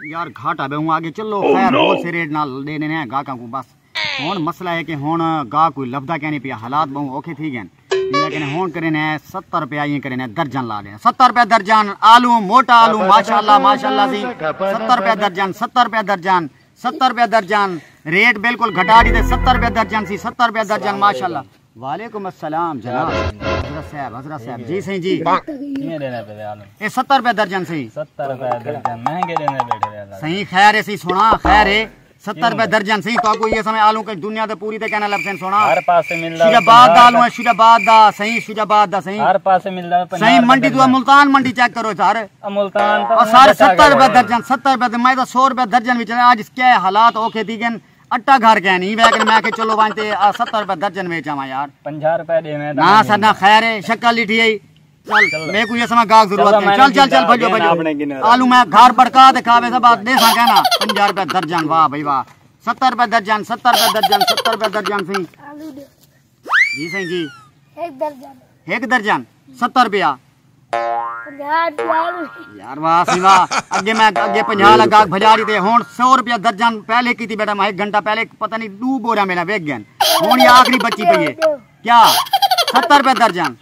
यार घाटा बे हूँ आगे चलो खैर होल से रेट ना दे देने हैं गाहकों को बस हुन मसला है कि हुन गाह कोई लभदा क्या नहीं पिया हालात बहु औखे थी गए लेकिन हुन करे ने 70 रुपया ये करे ने दर्जन ला दे 70 रुपया दर्जन आलू मोटा आलू माशाल्लाह सी 70 रुपया दर्जन 70 रुपया दर्जन 70 रुपया दर्जन रेट बिल्कुल घटा दी 70 रुपया दर्जन सी 70 रुपया दर्जन माशाल्लाह। वालेकुम अस्सलाम जनाब हजरत साहब जी सही जी ये 70 रुपया दर्जन सही 70 रुपया दर्जन महंगे देने बैठे सही खैर है सी सोना खैर है 70 रुपया दर्जन सही तो आपको ये समय आलू के दुनिया ते पूरी ते कहना लबसेन सोना हर पास से मिल रहा शुजाबाद दा आलू है शुजाबाद दा सही हर पास से मिल रहा है सही मंडी तो मुल्तान मंडी चेक करो सर मुल्तान और सारे 70 रुपया दर्जन 70 रुपया मैं तो 100 रुपया दर्जन भी चले आज क्या हालात ओके थी गन अट्टा घर के नहीं वैसे मैं के चलो वांते 70 रुपया दर्जन में जावा यार 50 रुपया देने ना सर ना खैर है शक्ल लिठी है चल मेरे को ये समय गाहक जरूरत है चल भजो आलू मैं घर बड़का दिखावे सब बात दे सके ना 50 रुपया दर्जन वाह भाई वाह 70 रुपया दर्जन 70 रुपया दर्जन 70 रुपया दर्जन सही जी सही जी एक दर्जन 70 रुपया यार वाह सी वाह अगे 50 लगा भजा रही थे हुन 100 रुपया दर्जन पहले की थी बेटा मैं 1 घंटा पहले पता नहीं 2 बोरा मेरा वेग गया हुन ये आखिरी बच्ची पई है क्या 70 रुपया दर्जन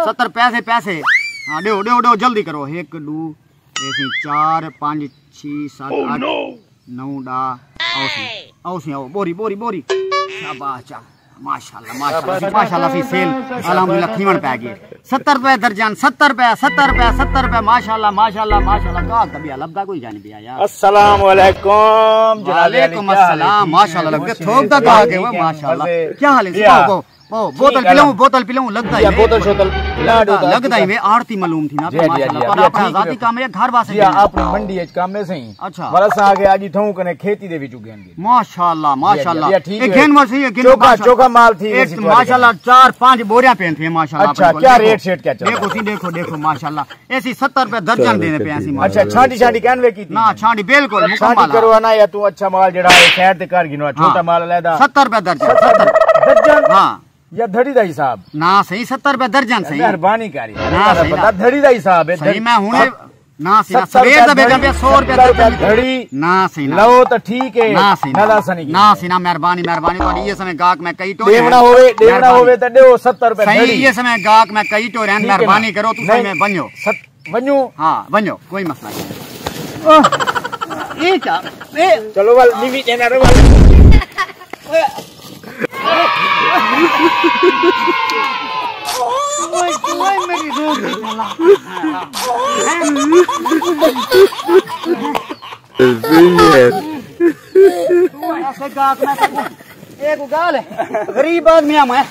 70 पैसे हाँ दो जल्दी करो 1 2 4 5 6 7 8 9 डा आओ बोरी शाबाश माशाल्लाह सी सेल अल्हम्दुलिल्लाह खीमन पै गए 70 रुपया दर्जन 70 रुपया माशाल्लाह का कभी लबदा कोई जाने पिया यार। अस्सलाम वालेकुम वालेकुम अस्सलाम माशाल्लाह लग थोक दा गा के माशाल्लाह क्या हाल है ओ बोतल पिलाऊं लगता है बोतल लगता है आरती मालूम थी ना तो माशाल्लाह पर अपना जाती काम है घर वासे आप मंडी है काम में सही अच्छा बरस आगे आज थऊ कने खेती दे विच उगेंगे माशाल्लाह ये गेन वर्ष ये चोखा माल थी माशाल्लाह 4-5 बोरियां पेन थे माशाल्लाह। अच्छा क्या रेट सेट क्या चल देखो माशाल्लाह ऐसी 70 रुपया दर्जन देने पे ऐसी अच्छा छांटी कहनवे की ना छांटी बिल्कुल मुकम्मल करवाना या तू अच्छा माल जेड़ा है शहर ते कर गिनो छोटा माल लेदा 70 रुपया दर्जन हां या धड़ी दा हिसाब ना सही 70 रुपया दर्जन सही मेहरबानी करी ना धड़ी दा हिसाब है सही मैं हुने ना सही सवेर दा बेटा 100 रुपया दर्जन धड़ी ना सही लो तो ठीक है ना सही ना सही ना मेहरबानी तो ये समय गाहक मैं कई तो देवना होवे तो देओ 70 रुपया सही ये समय गाहक मैं कई तो रहन मेहरबानी करो तू सही में बन्यो हां बन्यो कोई मसला नहीं ये क्या चलो वाल नीवी देना रे वाल ओए मेरी रोटी चला ऐसे गाहक मैं एक गाल है गरीब आदमी मैं